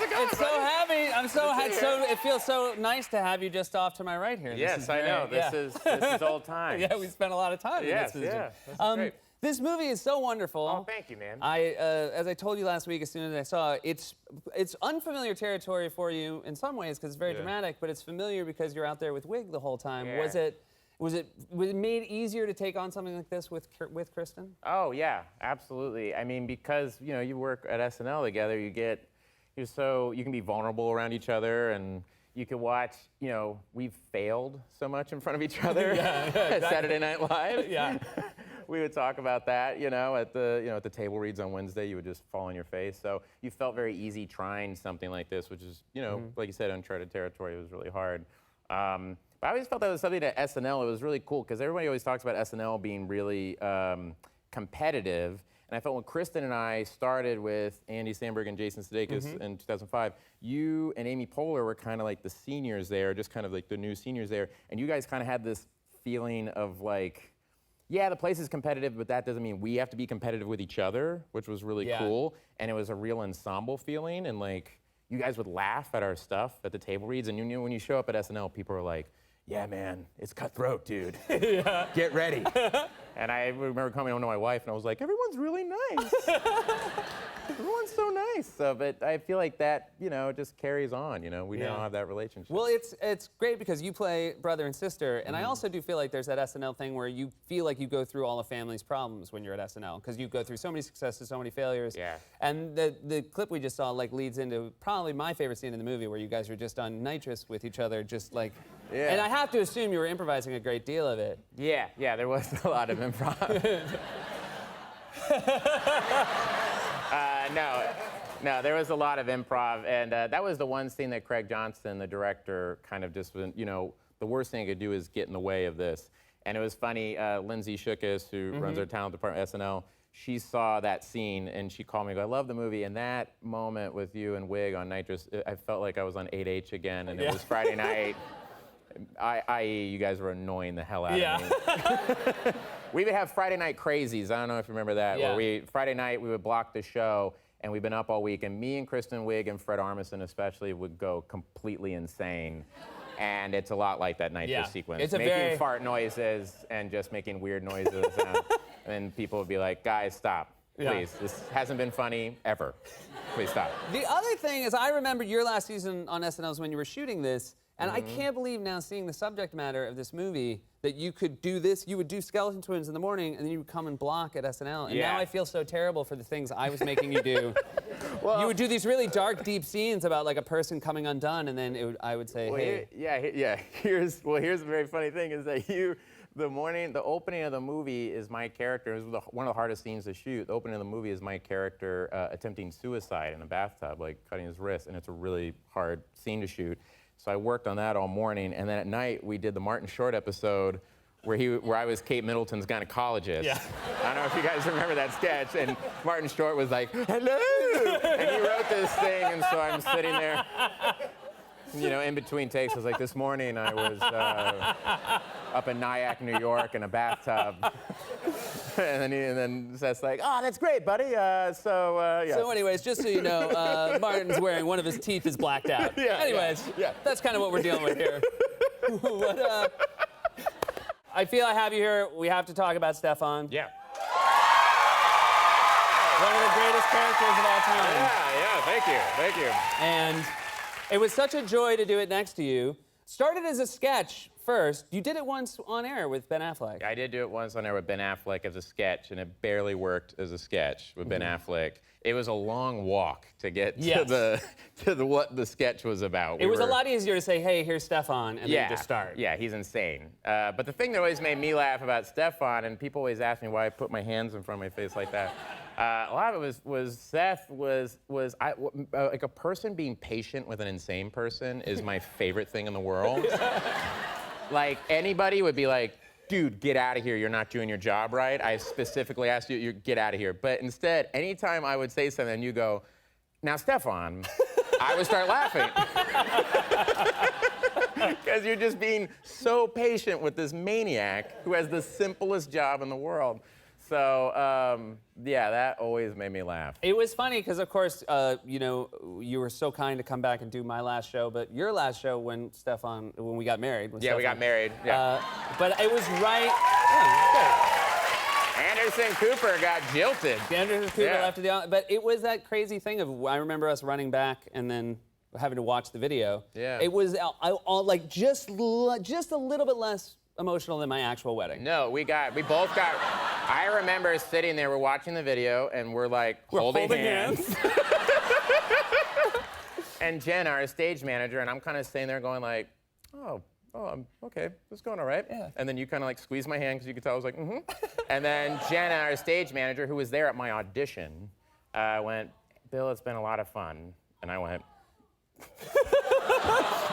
How's it going, It's so buddy? happy. I'm so it feels so nice to have you just off to my right here. Yes, I know. This is old times. Yeah, we spent a lot of time Yes, in this yeah. position. This is great. This movie is so wonderful. Oh, thank you, man. As I told you last week, as soon as I saw it, it's unfamiliar territory for you in some ways because it's very dramatic, but it's familiar because you're out there with Wig the whole time. Yeah. Was it made easier to take on something like this with Kristen? Oh yeah, absolutely. I mean, because you work at SNL together, you can be vulnerable around each other, and you can watch. We've failed so much in front of each other at Saturday Night Live. Yeah. We would talk about that, at the table reads on Wednesday. You would just fall on your face. So you felt very easy trying something like this, which is, like you said, uncharted territory. It was really hard. But I always felt that was something at SNL. It was really cool because everybody always talks about SNL being really competitive. And I felt when Kristen and I started with Andy Samberg and Jason Sudeikis in 2005, you and Amy Poehler were kind of like the seniors there, just kind of like the new seniors there. And you guys kind of had this feeling of like, yeah, the place is competitive, but that doesn't mean we have to be competitive with each other, which was really cool. And it was a real ensemble feeling. And like, you guys would laugh at our stuff at the table reads. And when you show up at SNL, people are like, yeah, man, it's cutthroat, dude. Get ready. And I remember coming home to my wife, and I was like, everyone's really nice. Everyone's so nice. But I feel like that, just carries on. We now have that relationship. Well, it's great because you play brother and sister, and I also do feel like there's that SNL thing where you feel like you go through all a family's problems when you're at SNL because you go through so many successes, so many failures. Yeah. And the clip we just saw leads into probably my favorite scene in the movie where you guys are just on nitrous with each other, just like. Yeah. And I have to assume you were improvising a great deal of it. Yeah, there was a lot of improv. No, there was a lot of improv, and that was the one scene that Craig Johnson, the director, kind of just, the worst thing he could do is get in the way of this. And it was funny, Lindsay Shookus, who runs our talent department at SNL, she saw that scene, and she called me and go, I love the movie, and that moment with you and Wig on Nitrous, I felt like I was on 8H again, and it was Friday night. I.e., you guys were annoying the hell out of me. We would have Friday Night Crazies. I don't know if you remember that. Yeah. Where Friday night, we would block the show, and we've been up all week, and me and Kristen Wiig and Fred Armisen especially would go completely insane. And it's a lot like that Nitrous sequence. It's making fart noises and just making weird noises. And people would be like, guys, stop. Please, this hasn't been funny ever. Please stop. The other thing is I remember your last season on SNL when you were shooting this, and I can't believe now seeing the subject matter of this movie that you could do this. You would do Skeleton Twins in the morning, and then you would come and block at SNL. And now I feel so terrible for the things I was making you do. You would do these really dark, deep scenes about like a person coming undone, and then I would say, hey. Here's the very funny thing is that the opening of the movie is my character. It was one of the hardest scenes to shoot. The opening of the movie is my character attempting suicide in a bathtub, like cutting his wrist, and it's a really hard scene to shoot. So I worked on that all morning, and then at night we did the Martin Short episode where I was Kate Middleton's gynecologist. Yeah. I don't know if you guys remember that sketch, and Martin Short was like, hello, and he wrote this thing, and so I'm sitting there, in between takes. I was like, this morning I was up in Nyack, New York, in a bathtub. And then Seth's like, oh, that's great, buddy. So anyways, just so you know, Martin's wearing one of his teeth is blacked out. That's kind of what we're dealing with here. I feel I have you here. We have to talk about Stefan. Yeah. One of the greatest characters of all time. Thank you. And it was such a joy to do it next to you. Started as a sketch first. You did it once on air with Ben Affleck. I did do it once on air with Ben Affleck as a sketch, and it barely worked as a sketch with Ben Affleck. It was a long walk to get to what the sketch was about. It was a lot easier to say, hey, here's Stefan, and then just start. Yeah, he's insane. But the thing that always made me laugh about Stefan, and people always ask me why I put my hands in front of my face like that, a lot of it was Seth was like a person being patient with an insane person is my favorite thing in the world. Like, anybody would be like, dude, get out of here, you're not doing your job right. I specifically asked you, get out of here. But instead, anytime I would say something and you go, now, Stefan, I would start laughing. Because you're just being so patient with this maniac who has the simplest job in the world. So, yeah, that always made me laugh. It was funny because, of course, you know, you were so kind to come back and do my last show, but your last show when we got married. Yeah, we got married. Yeah. But it was right. Yeah, Anderson Cooper got jilted. Anderson Cooper Yeah. left the. But it was that crazy thing of I remember us running back and then having to watch the video. Yeah. It was like just a little bit less emotional than my actual wedding. No, we both got. I remember sitting there, we're watching the video, and we're like holding hands. And Jen, our stage manager, and I'm kind of sitting there going like, oh, okay, this is going all right. Yeah. And then you kind of like squeezed my hand because you could tell I was like, mm-hmm. And then Jen, our stage manager, who was there at my audition, went, Bill, it's been a lot of fun. And I went,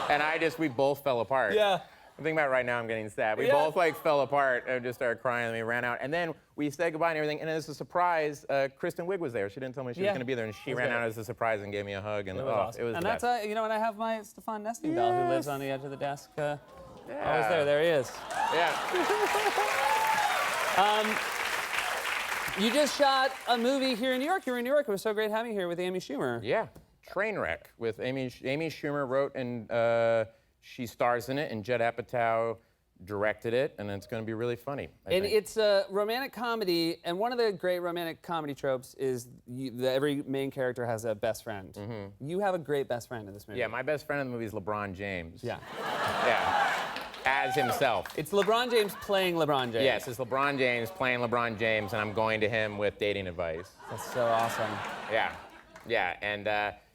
and we both fell apart. Yeah. I'm thinking about it right now, I'm getting sad. We Yeah. both like fell apart and just started crying, and we ran out. And then we said goodbye and everything, and as a surprise, Kristen Wiig was there. She didn't tell me she was Yeah. going to be there, and she ran out as a surprise and gave me a hug, and It was awesome. it was and the that's best. you know, and I have my Stefan Nesting doll who lives on the edge of the desk. Always Yeah. there. There he is. Yeah. You just shot a movie here in New York. You were in New York. It was so great having you here with Amy Schumer. Yeah. Trainwreck with Amy Schumer wrote and she stars in it, and Judd Apatow directed it, and it's going to be really funny. I And think. it's a romantic comedy, and one of the great romantic comedy tropes is that every main character has a best friend. You have a great best friend in this movie. Yeah, my best friend in the movie is LeBron James. Yeah. Yeah. As himself. It's LeBron James playing LeBron James. Yes, it's LeBron James playing LeBron James, and I'm going to him with dating advice. That's so awesome. Yeah, yeah, and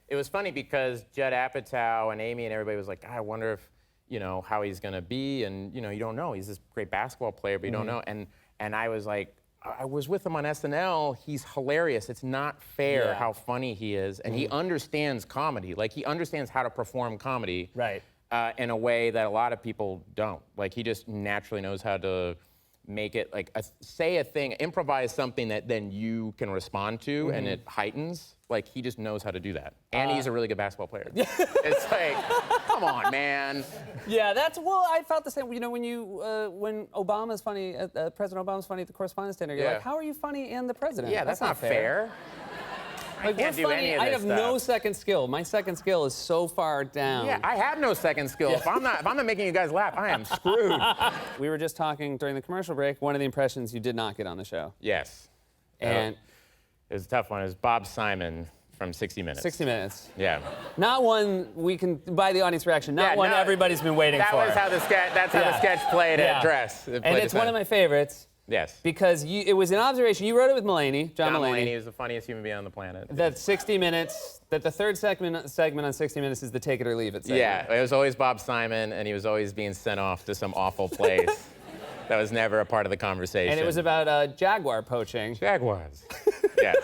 it was funny because Judd Apatow and Amy and everybody was like, God, I wonder if, you know, how he's gonna be, and you know, you don't know. He's this great basketball player, but you don't know. And I was like, I was with him on SNL. He's hilarious. It's not fair Yeah. how funny he is, and he understands comedy. Like he understands how to perform comedy. Right. In a way that a lot of people don't. Like he just naturally knows how to make it like say a thing, improvise something that then you can respond to, and it heightens. Like he just knows how to do that, and he's a really good basketball player. It's like, come on, man. Yeah, I felt the same. You know, when Obama's funny, President Obama's funny at the Correspondents' Dinner, you're Yeah. like, how are you funny and the president? Yeah, that's not fair. Like, can't we're do funny. any of I this have no stuff. second skill. My second skill is so far down. Yeah, I have no second skill. If I'm not making you guys laugh, I am screwed. We were just talking during the commercial break. One of the impressions you did not get on the show. Yes. And It was a tough one. It was Bob Simon from 60 Minutes. 60 Minutes. Yeah. Not one we can, by the audience reaction, not Yeah, one no, everybody's been waiting That for. was how the sketch. That's how Yeah. the sketch played Yeah. at Dress. And it's one of my favorites Yes. because it was an observation. You wrote it with Mulaney, John Mulaney. Mulaney was the funniest human being on the planet. That 60 Minutes, that the third segment on 60 Minutes is the take it or leave it segment. Yeah, it was always Bob Simon, and he was always being sent off to some awful place. That was never a part of the conversation. And it was about jaguar poaching. Jaguars. Yes.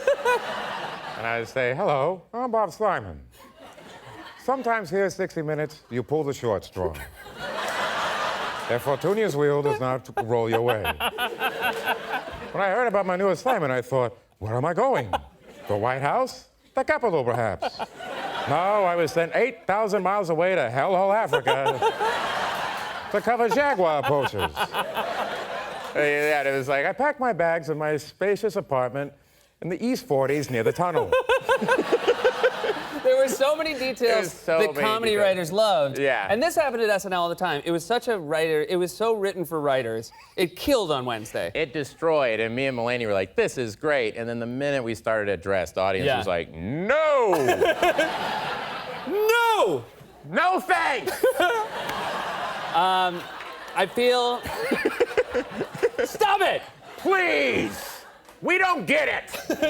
And I would say, hello, I'm Bob Simon. Sometimes here at 60 Minutes, you pull the short straw. If Fortunia's wheel does not roll your way. When I heard about my new assignment, I thought, where am I going? The White House? The Capitol, perhaps. No, I was sent 8,000 miles away to hellhole Africa to cover jaguar poachers. Yeah, it was like, I packed my bags in my spacious apartment in the East 40s near the tunnel. There were so many details so that many comedy details. writers loved. Yeah. And this happened at SNL all the time. It was such a writer, it was so written for writers. It killed on Wednesday. it destroyed, and me and Mulaney were like, this is great. And then the minute we started at Dress, the audience Yeah. was like, no! No! No thanks! I feel. Stop it! Please! We don't get it!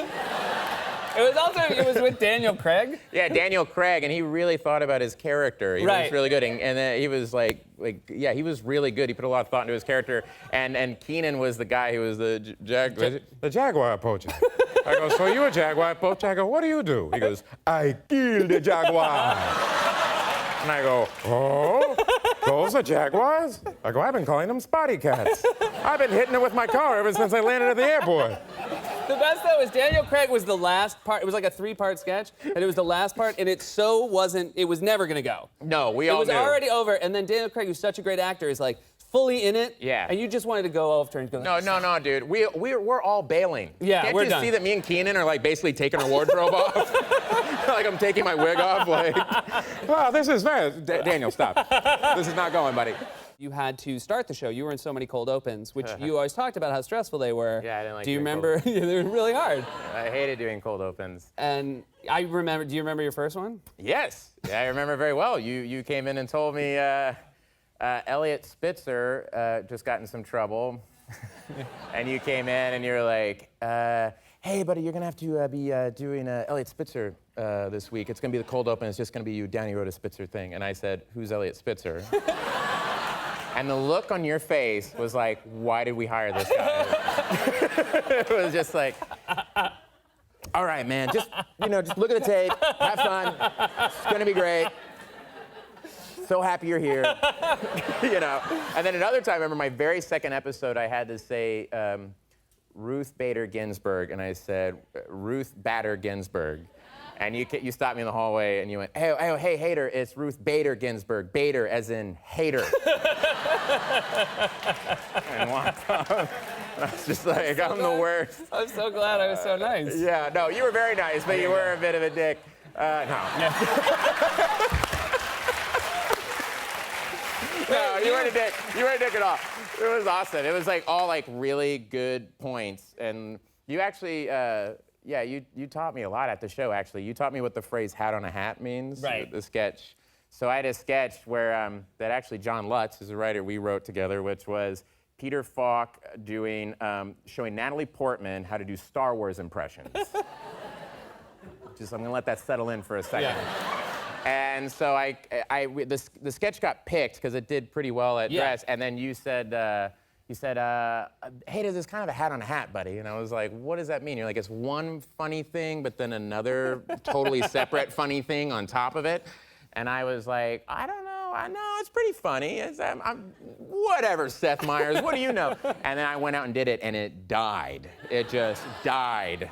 It was with Daniel Craig. Yeah, Daniel Craig, and he really thought about his character. He Right. was really good, and he was yeah, he was really good. He put a lot of thought into his character, and Keenan was the guy who was the The jaguar poacher. I go, so you a jaguar poacher? I go, what do you do? He goes, I killed the jaguar. And I go, oh, those are jaguars? I go, I've been calling them spotty cats. I've been hitting it with my car ever since I landed at the airport. The best though is Daniel Craig was the last part. It was like a 3-part sketch, and it was the last part, and it was never gonna go. No, we It all was knew. already over, and then Daniel Craig, who's such a great actor, is like fully in it. Yeah. And you just wanted to go over and go. No, dude. We're all bailing. Yeah, Can't we're you done. see that me and Keenan are like basically taking our wardrobe off? Like I'm taking my wig off. Like, oh, this is bad. Daniel, stop. This is not going, buddy. You had to start the show. You were in so many cold opens, which you always talked about how stressful they were. Yeah, I didn't like Do you doing remember? cold. Yeah, they were really hard. I hated doing cold opens. And I remember. Do you remember your first one? Yes. Yeah, I remember very well. You came in and told me Elliot Spitzer just got in some trouble. And you came in and you were like, hey, buddy, you're going to have to be doing Elliot Spitzer this week. It's going to be the cold open. It's just going to be you. Downey wrote a Spitzer thing. And I said, who's Elliot Spitzer? And the look on your face was like, why did we hire this guy? It was just like, all right, man, just look at the tape, have fun. It's going to be great. So happy you're here. And then another time, I remember my very second episode, I had to say Ruth Bader Ginsburg, and I said Ruth Bader Ginsburg. And you stopped me in the hallway and you went, hey, hater, it's Ruth Bader Ginsburg. Bader as in hater. And walked off. And I was just like, I'm the worst. I'm so glad I was so nice. Yeah, no, you were very nice, but you were a bit of a dick. No. No, you weren't a dick. You weren't a dick at all. It was awesome. It was like all like really good points. And you actually, you taught me a lot at the show, actually. You taught me what the phrase hat on a hat means. Right. The sketch. So I had a sketch where, that actually John Lutz is a writer we wrote together, which was Peter Falk showing Natalie Portman how to do Star Wars impressions. I'm gonna let that settle in for a second. Yeah. And so the sketch got picked because it did pretty well at Dress, and then you said, hey, there's this kind of a hat on a hat, buddy. And I was like, what does that mean? You're like, it's one funny thing, but then another totally separate funny thing on top of it. And I was like, I don't know. I know it's pretty funny. Whatever, Seth Meyers, what do you know? And then I went out and did it, and it died. It just died.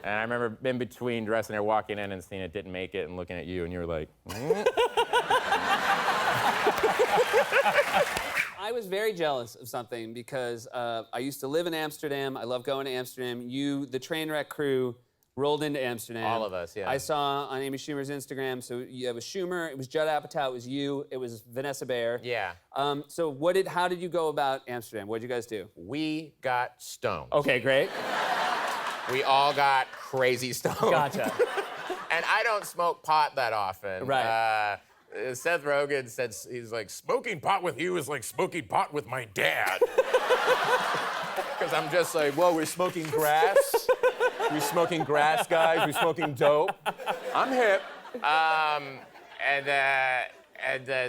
And I remember in between dressing there, walking in and seeing it didn't make it and looking at you, and you were like, I was very jealous of something because I used to live in Amsterdam. I love going to Amsterdam. The Trainwreck crew, rolled into Amsterdam. All of us, yeah. I saw on Amy Schumer's Instagram, so it was Schumer, it was Judd Apatow, it was you, it was Vanessa Bayer. yeah. So how did you go about Amsterdam? What did you guys do? We got stoned. Okay, great. We all got crazy stoned. Gotcha. And I don't smoke pot that often. Right. Seth Rogen said, he's like, smoking pot with you is like smoking pot with my dad. Because I'm just like, whoa, we're smoking grass? We're smoking grass, guys? We're smoking dope? I'm hip.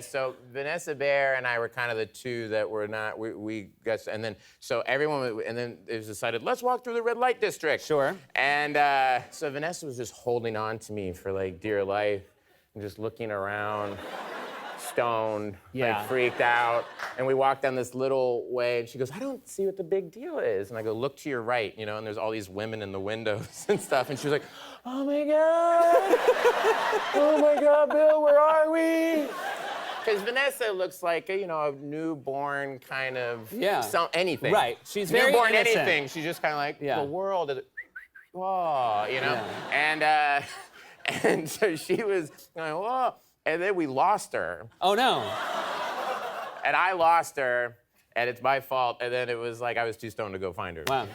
So Vanessa Bayer and I were kind of the two that were not, we got, and then, so everyone, and then it was decided, let's walk through the red light district. Sure. And so Vanessa was just holding on to me for like dear life and just looking around, stoned, like freaked out. And we walked down this little way and she goes, I don't see what the big deal is. And I go, look to your right, and there's all these women in the windows and stuff. And she was like, oh my God. Oh my God, Bill, where are we? Because Vanessa looks like a newborn kind of anything. Right. She's very newborn innocent. Anything. She's just kind of like the world is, whoa, Yeah. And so she was going, whoa, and then we lost her, Oh, no. and I lost her, and it's my fault. And then it was like I was too stoned to go find her. Wow.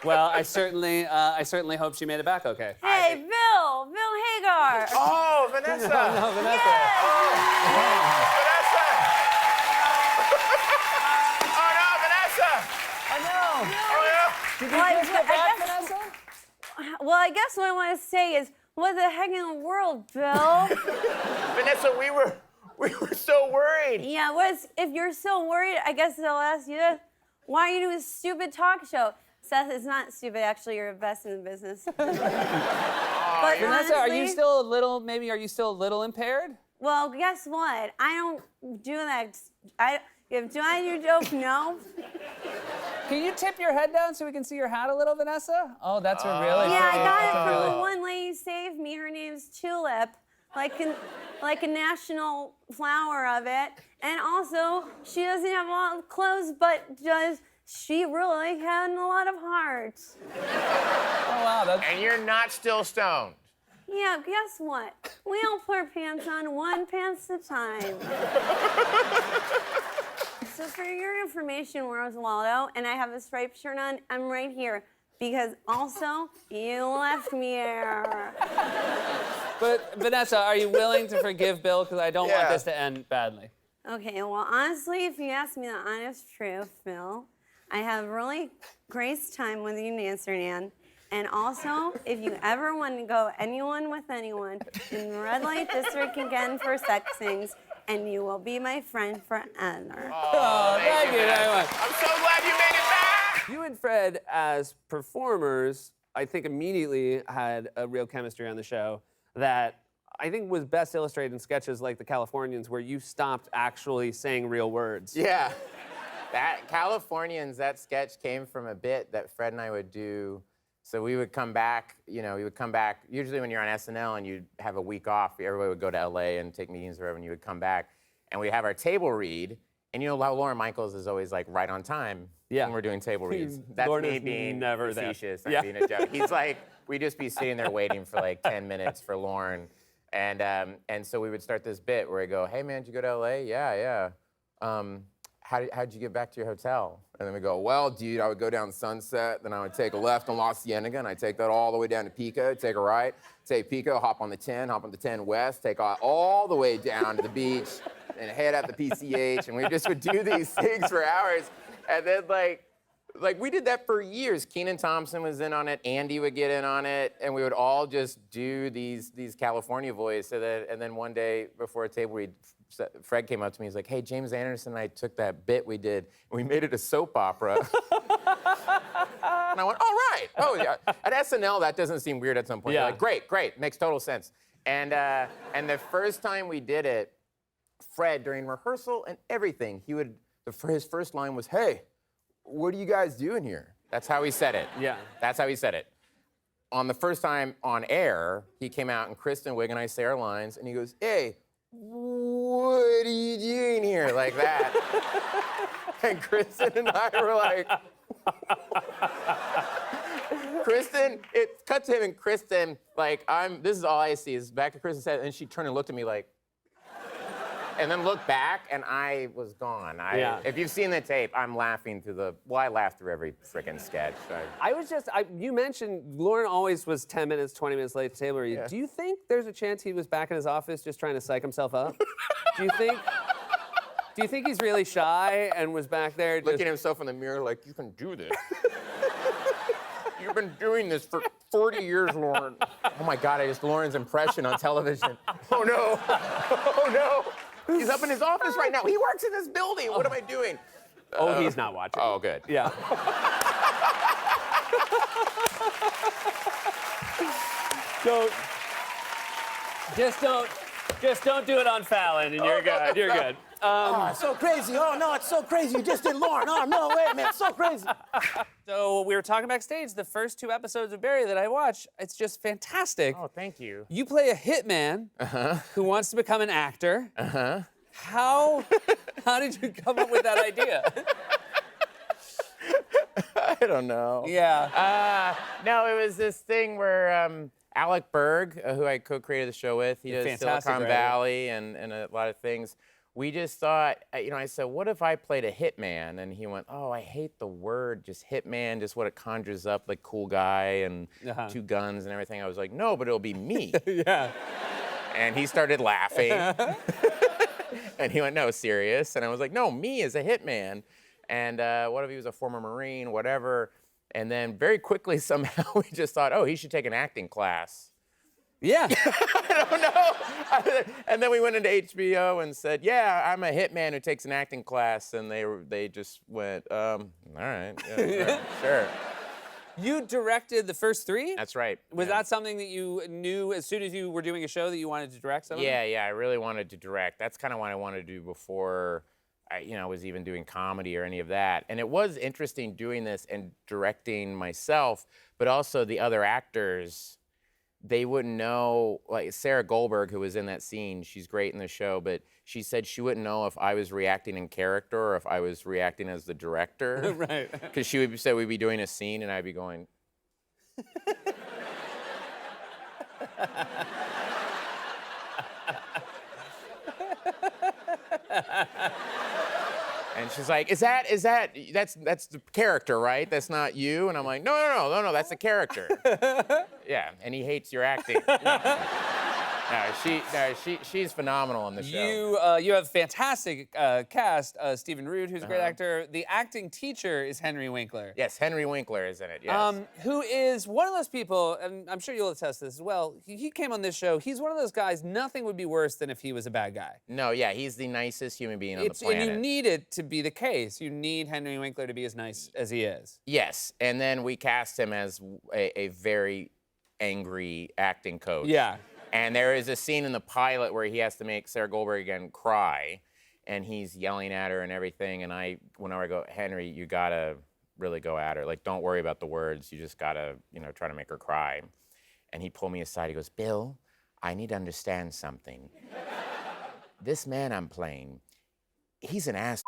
Well, I certainly hope she made it back okay. Hey, Bill Hagar. Oh, Vanessa. No, Vanessa. Vanessa. Oh no, Vanessa. I know. Oh yeah. Well, I guess what I want to say is, what the heck in the world, Bill? Vanessa, we were so worried. Yeah, if you're so worried, I guess I'll ask you this. Why are you doing a stupid talk show? Seth, it's not stupid. Actually, you're the best in the business. But Vanessa, honestly, are you still a little impaired? Well, guess what? I don't do that. Do I do dope? No. Can you tip your head down so we can see your hat a little, Vanessa? Oh, that's a really Yeah, I pretty- got that's a it from really- the one lady who saved me. Her name's Tulip, like a national flower of it. And also, she doesn't have a lot of clothes, but she really had a lot of heart. Oh, wow, that's... And you're not still stoned. Yeah, guess what? We all put our pants on one pants at a time. So for your information, Roswaldo, and I have a striped shirt on, I'm right here. Because also, you left me here. But, Vanessa, are you willing to forgive Bill? Because I don't want Yeah. this to end badly. Okay, well, honestly, if you ask me the honest truth, Bill, I have really great time with you, Nancy Nan. And also, if you ever want to go anyone with anyone in the red light district again for sex things, and you will be my friend forever. Oh, thank you very much. I'm so glad you made it back. You and Fred, as performers, I think immediately had a real chemistry on the show that I think was best illustrated in sketches like The Californians, where you stopped actually saying real words. Yeah. That Californians, that sketch came from a bit that Fred and I would do. So we would come back, we would come back, usually when you're on SNL and you'd have a week off, everybody would go to LA and take meetings or whatever, and you would come back, and we'd have our table read, and you know how Lauren Michaels is always like right on time Yeah. when we're doing table reads. That's Lauren me is being never there. facetious, Yeah. I'm being a joke. He's like, we'd just be sitting there waiting for like 10 minutes for Lauren, and so we would start this bit where I go, hey man, did you go to LA? Yeah. How'd you get back to your hotel? And then we go, well, dude, I would go down Sunset, then I would take a left on La Cienega, and I'd take that all the way down to Pico, take a right, take Pico, hop on the 10 West, take all the way down to the beach, and head out the PCH, and we just would do these things for hours. And then, like we did that for years. Kenan Thompson was in on it, Andy would get in on it, and we would all just do these California voice. And then one day before a table read, Fred came up to me. He's like, hey, James Anderson and I took that bit we did, and we made it a soap opera. And I went, all right. Oh, yeah. At SNL, that doesn't seem weird at some point. Yeah. You're like, great, makes total sense. And the first time we did it, Fred, during rehearsal and everything, his first line was, hey, what are you guys doing here? That's how he said it. Yeah. That's how he said it. On the first time on air, he came out, and Kristen Wiig and I say our lines, and he goes, hey, what are you doing here? Like that. And Kristen and I were like, Kristen, it cut to him, and Kristen, like, this is all I see is back to Kristen's head, and she turned and looked at me like, and then looked back, and I was gone. Yeah. If you've seen the tape, I'm laughing I laugh through every freaking sketch. You mentioned Lauren always was 10 minutes, 20 minutes late to table read. Yeah. Do you think there's a chance he was back in his office just trying to psych himself up? Do you think he's really shy and was back there just... Looking at himself in the mirror like, you can do this. You've been doing this for 40 years, Lauren. Oh my God, I just Lauren's impression on television. Oh no, oh no. He's up in his office right now. He works in this building. What am I doing? Oh, he's not watching. Oh, good. Yeah. Just don't do it on Fallon, and you're good. You're good. Oh, it's so crazy. Oh, no, it's so crazy. You just did Lauren. Oh, no, wait, man, it's so crazy. So we were talking backstage. The first 2 episodes of Barry that I watched, it's just fantastic. Oh, thank you. You play a hitman who wants to become an actor. How did you come up with that idea? I don't know. Yeah. No, it was this thing where Alec Berg, who I co-created the show with, he does fantastic Silicon writer. Valley and a lot of things. We just thought, I said, what if I played a hitman? And he went, oh, I hate the word, just hitman, just what it conjures up, like cool guy and 2 guns and everything. I was like, no, but it'll be me. Yeah. And he started laughing. And he went, no, serious? And I was like, no, me as a hitman. And what if he was a former Marine, whatever? And then very quickly, somehow, we just thought, oh, he should take an acting class. Yeah. I don't know. And then we went into HBO and said, yeah, I'm a hitman who takes an acting class. And they just went, all right, yeah, sure. You directed the first 3? That's right. Was yeah. that something that you knew as soon as you were doing a show that you wanted to direct something? Yeah, I really wanted to direct. That's kind of what I wanted to do before was even doing comedy or any of that. And it was interesting doing this and directing myself, but also the other actors, they wouldn't know, like Sarah Goldberg, who was in that scene, she's great in the show, but she said she wouldn't know if I was reacting in character or if I was reacting as the director. Right. Because she would say we'd be doing a scene and I'd be going. And she's like, that's the character, right? That's not you? And I'm like, no, that's the character. Yeah, and he hates your acting. She's phenomenal in the show. You have a fantastic cast. Stephen Root, who's a great actor. The acting teacher is Henry Winkler. Yes, Henry Winkler is in it, yes. Who is one of those people, and I'm sure you'll attest to this as well. He came on this show. He's one of those guys, nothing would be worse than if he was a bad guy. No, yeah, he's the nicest human being on the planet. And you need it to be the case. You need Henry Winkler to be as nice as he is. Yes, and then we cast him as a very angry acting coach. Yeah. And there is a scene in the pilot where he has to make Sarah Goldberg again cry, and he's yelling at her and everything. And whenever I go, Henry, you gotta really go at her. Like, don't worry about the words. You just gotta, try to make her cry. And he pulled me aside. He goes, Bill, I need to understand something. This man I'm playing, he's an ass.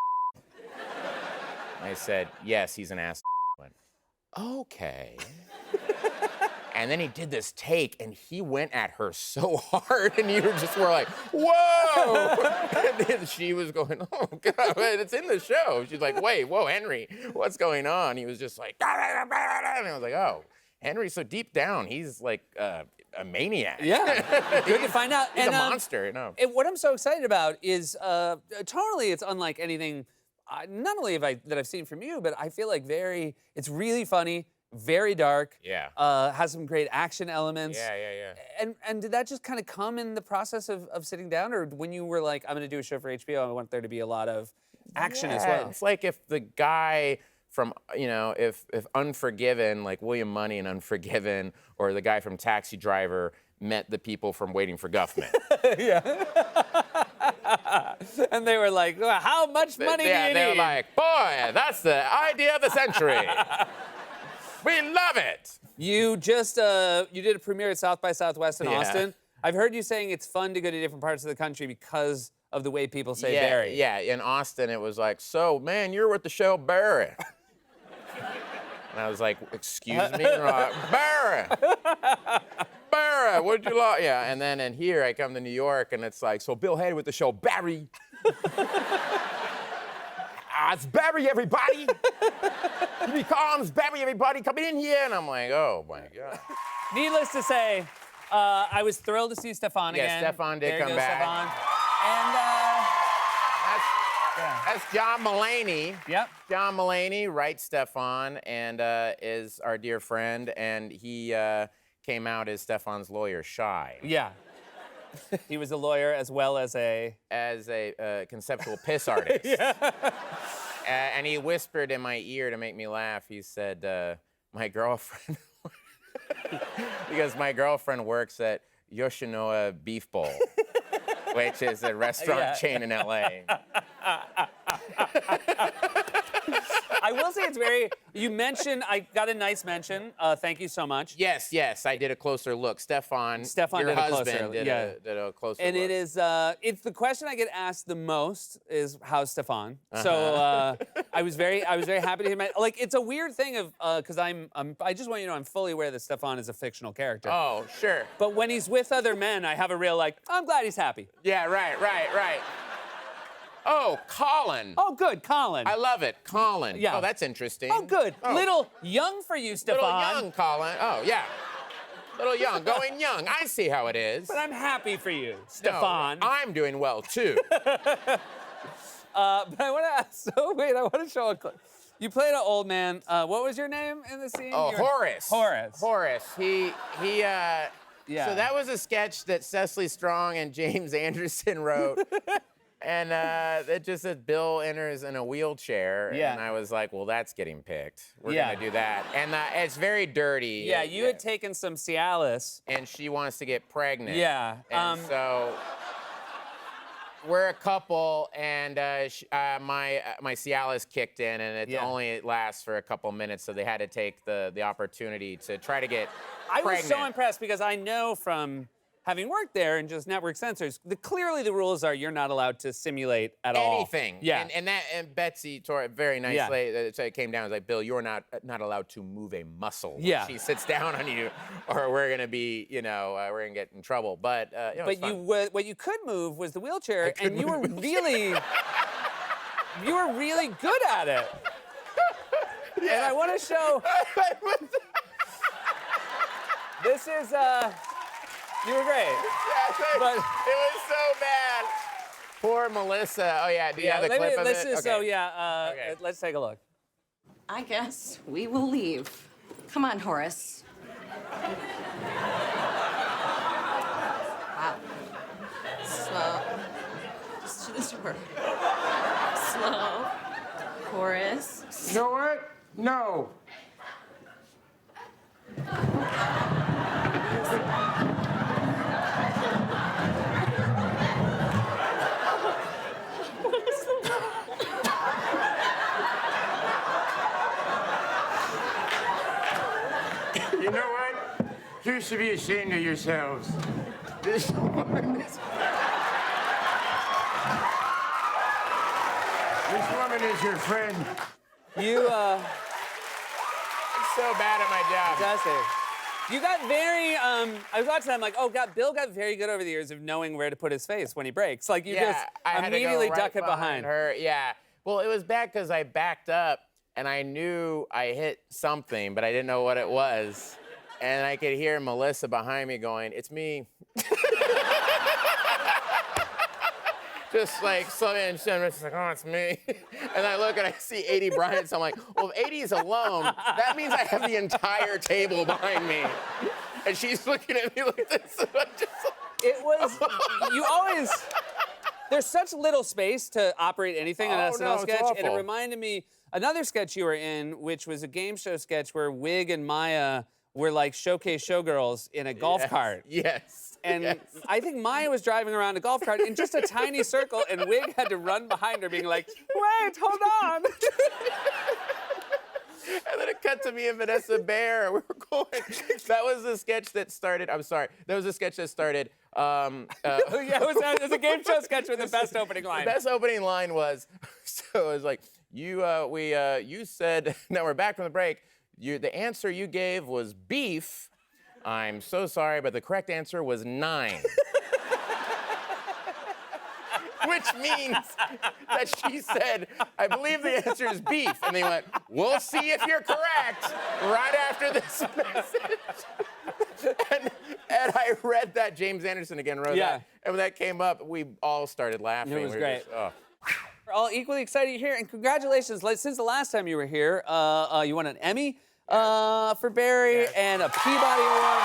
I said, yes, he's an ass. I went, okay. And then he did this take, and he went at her so hard, and you were like, whoa! And then she was going, oh, God, it's in the show. She's like, wait, whoa, Henry, what's going on? He was just like, and I was like, oh, Henry, so deep down, he's like a maniac. Yeah, good to find out. He's a monster, And what I'm so excited about is, totally, it's unlike anything, not only that I've seen from you, but I feel like it's really funny, very dark. Yeah. Has some great action elements. Yeah. And did that just kind of come in the process of sitting down, or when you were like, I'm going to do a show for HBO, I want there to be a lot of action as well? It's like if the guy from, if Unforgiven, like William Money in Unforgiven, or the guy from Taxi Driver met the people from Waiting for Guffman. Yeah. And they were like, well, how much money do you need? They were like, boy, that's the idea of the century. We love it. You just you did a premiere at South by Southwest in Austin. I've heard you saying it's fun to go to different parts of the country because of the way people say Barry. Yeah, in Austin it was like, so, man, you're with the show Barry. And I was like, excuse me? And they're like, Barry! Barry, what'd you like? Yeah, and then here I come to New York and it's like, so Bill Hader with the show Barry. It's Barry, everybody. You call him, it's Barry, everybody. Come in here. And I'm like, oh, my God. Needless to say, I was thrilled to see Stefan again. Yeah, Stefan did come back. Stefan. And that's John Mulaney. Yep. John Mulaney writes Stefan and is our dear friend. And he came out as Stefan's lawyer, Shy. Yeah. He was a lawyer as well as a conceptual piss artist. Yeah. And he whispered in my ear to make me laugh. He said, my girlfriend, because my girlfriend works at Yoshinoya Beef Bowl, which is a restaurant chain in LA. I will say it's you mentioned, I got a nice mention. Thank you so much. Yes, I did a closer look. Stefan your did husband, did a closer look. And it is, it's the question I get asked the most is, how's Stefan? So I was very happy to hear it's a weird thing of, because I just want you to know I'm fully aware that Stefan is a fictional character. Oh, sure. But when he's with other men, I have a real I'm glad he's happy. Yeah, right. Oh, Colin. Oh, good, Colin. I love it, Colin. Yeah. Oh, that's interesting. Oh, good. Little young for you, Stefan. Little young, Colin. Oh, yeah. Little young, going young. I see how it is. But I'm happy for you, Stefan. No, I'm doing well, too. But I want to ask, I want to show a clip. You played an old man. What was your name in the scene? Oh, Horace. Horace. He Yeah. So that was a sketch that Cecily Strong and James Anderson wrote. And it just says Bill enters in a wheelchair. Yeah. And I was like, well, that's getting picked. We're Yeah. going to do that. And it's very dirty. Yeah, you had taken some Cialis. And she wants to get pregnant. Yeah. And so we're a couple, and my Cialis kicked in, and it only lasts for a couple minutes, so they had to take the opportunity to try to get I was pregnant. so impressed because I know from having worked there and just network sensors, clearly the rules are you're not allowed to simulate at all. Anything. Yeah. And Betsy tore it very nicely. So it came down. It was like, Bill, you're not allowed to move a muscle. when Yeah. She sits down on you, or we're gonna be, we're gonna get in trouble. But it's But fun. what you could move was the wheelchair, and you were really, you were really good at it. And I want to show. This is. You were great. But- it was so bad. Poor Melissa. Oh yeah. Do you have the clip of let's it? just, Okay. So yeah. Okay. Let's take a look. I guess we will leave. Come on, Horace. Wow. Slow. Just to the door. Slow. Horace. You know what? No. You know what? You should be ashamed of yourselves. This woman is your friend. You So bad at my job. fantastic. You got very. I was watching that. I'm like, oh God, Bill got very good over the years of knowing where to put his face when he breaks. Like you just I had to go immediately right duck it behind. her. Yeah. Well, it was bad because I backed up and I knew I hit something, but I didn't know what it was. And I could hear Melissa behind me going, "It's me." Just like slowly, and she's like, "Oh, it's me." And I look and I see 80 Bryant, so I'm like, well, if 80 is alone, that means I have the entire table behind me. And she's looking at me like this. And I'm just like, It was. You always. There's such little space to operate anything in an Oh, SNL no, it's sketch, and it awful. reminded me another sketch you were in, which was a game show sketch where Wig and Maya were like showcase showgirls in a golf yes, cart. Yes. And yes. I think Maya was driving around a golf cart in just a tiny circle, and Wig had to run behind her, being like, "Wait, hold on." And then it cut to me and Vanessa Bayer. We were going. That was the sketch that started. I'm sorry. That was the sketch that started. Yeah, it was a game show sketch with the best opening line. The best opening line was, so it was like, you said, now we're back from the break. The answer you gave was beef. I'm so sorry, but the correct answer was 9. Which means that she said, I believe the answer is beef. And they went, we'll see if you're correct right after this message. And I read that. James Anderson again wrote Yeah. that. And when that came up, we all started laughing. It was We were great. just, oh. We're all equally excited you're here, and congratulations. Since the last time you were here, you won an Emmy for Barry and a Peabody Award.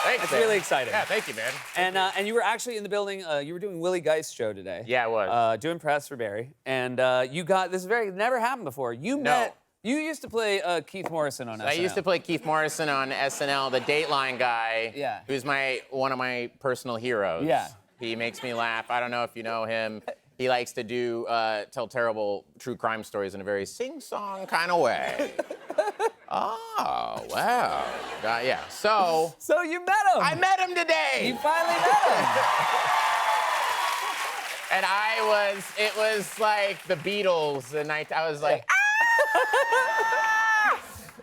Thanks, It's man. really exciting. Yeah, thank you, man. And you were actually in the building. You were doing Willie Geist show today. Yeah, I was. Doing press for Barry, and you got this. Never happened before. You met. You used to play Keith Morrison on SNL. I used to play Keith Morrison on SNL, the Dateline guy. Yeah. Who's one of my personal heroes. Yeah. He makes me laugh. I don't know if you know him. He likes to tell terrible true crime stories in a very sing-song kind of way. Oh, wow. Yeah. So So you met him. I met him today. You finally met him. And it was like the Beatles. And I was like,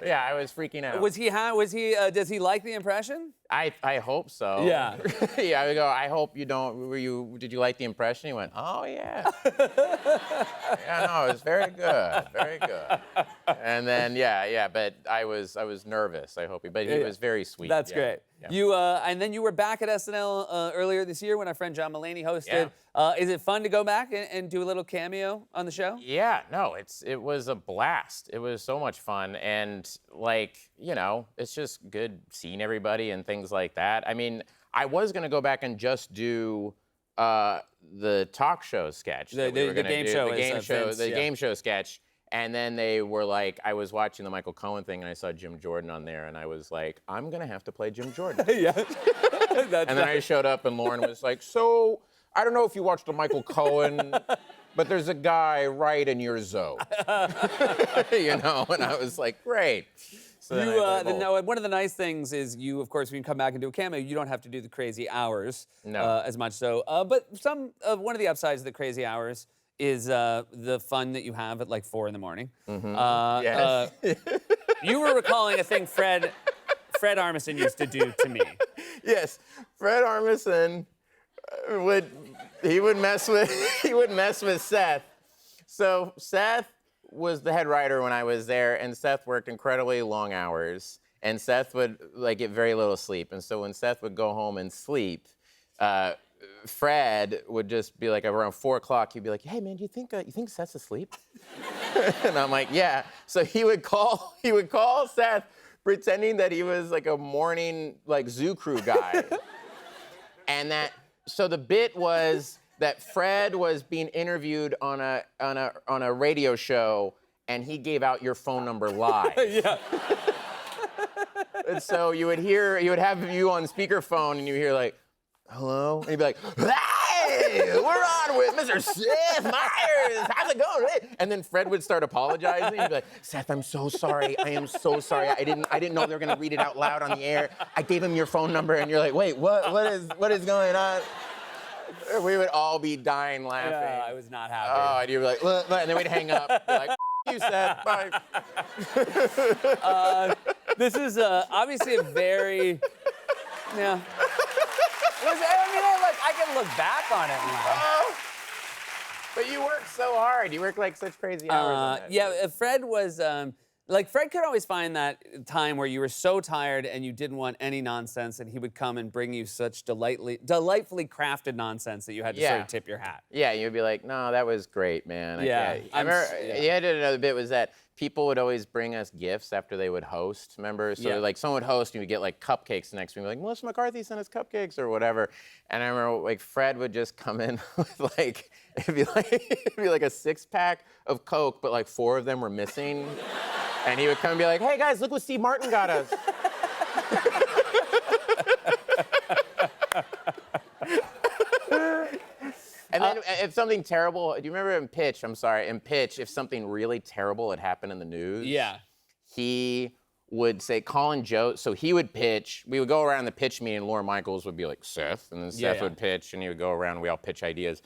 yeah, I was freaking out. Was he? Does he like the impression? I hope so. Yeah. Yeah, I go, I hope you don't, did you like the impression? He went, oh, yeah. Yeah, no, it was very good, very good. And then, but I was nervous, but he was very sweet. That's yeah, great. yeah. And then you were back at SNL earlier this year when our friend John Mulaney hosted. Is it fun to go back and do a little cameo on the show? Yeah, no, it was a blast. It was so much fun. And it's just good seeing everybody and things like that. I mean, I was gonna go back and just do the talk show sketch. The game show sketch. And then they were like, I was watching the Michael Cohen thing and I saw Jim Jordan on there and I was like, I'm gonna have to play Jim Jordan. Yeah. And then I showed up and Lauren was like, so I don't know if you watched the Michael Cohen, but there's a guy right in your zone. You know, and I was like, great. So then I played both. One of the nice things is you, of course, when you come back and do a cameo, you don't have to do the crazy hours as much. So, but one of the upsides of the crazy hours is the fun that you have at like 4 in the morning. Yes. You were recalling a thing Fred Armisen used to do to me. Yes, Fred Armisen would mess with Seth. So Seth was the head writer when I was there, and Seth worked incredibly long hours, and Seth would like get very little sleep. And so when Seth would go home and sleep, Fred would just be like around 4 o'clock. He'd be like, "Hey man, do you think Seth's asleep?" And I'm like, "Yeah." So he would call Seth, pretending that he was like a morning like zoo crew guy, and so the bit was that Fred was being interviewed on a radio show, and he gave out your phone number live. Yeah. And so you would have you on speakerphone, and you hear like, "Hello," and he'd be like, "Hey, we're on with Mr. Seth Meyers. How's it going?" And then Fred would start apologizing. He'd be like, "Seth, I'm so sorry. I am so sorry. I didn't know they were gonna read it out loud on the air. I gave him your phone number," and you're like, "Wait, what is going on?" We would all be dying laughing. Yeah, I was not happy. Oh, and you'd be like, and then we'd hang up. Be like, you Seth, bye. This is obviously a very, yeah. I can look back on it now. Oh, but you worked so hard. You worked like such crazy hours on that. Yeah, Fred was, Fred could always find that time where you were so tired and you didn't want any nonsense, and he would come and bring you such delightfully crafted nonsense that you had to sort of tip your hat. Yeah, you'd be like, "No, that was great, man." Yeah, I remember, yeah, did another bit was that people would always bring us gifts after they would host, remember? So like someone would host and you would get like cupcakes the next week, like, "Melissa McCarthy sent us cupcakes," or whatever. And I remember like Fred would just come in with like, it'd be like a 6-pack of Coke, but like 4 of them were missing. And he would come and be like, "Hey guys, look what Steve Martin got us." And then if something terrible, do you remember in Pitch, if something really terrible had happened in the news? Yeah. He would say, Colin Jost, so he would pitch, we would go around the pitch meeting, and Lorne Michaels would be like, "Seth," and then Seth would pitch, and he would go around, and we all pitch ideas.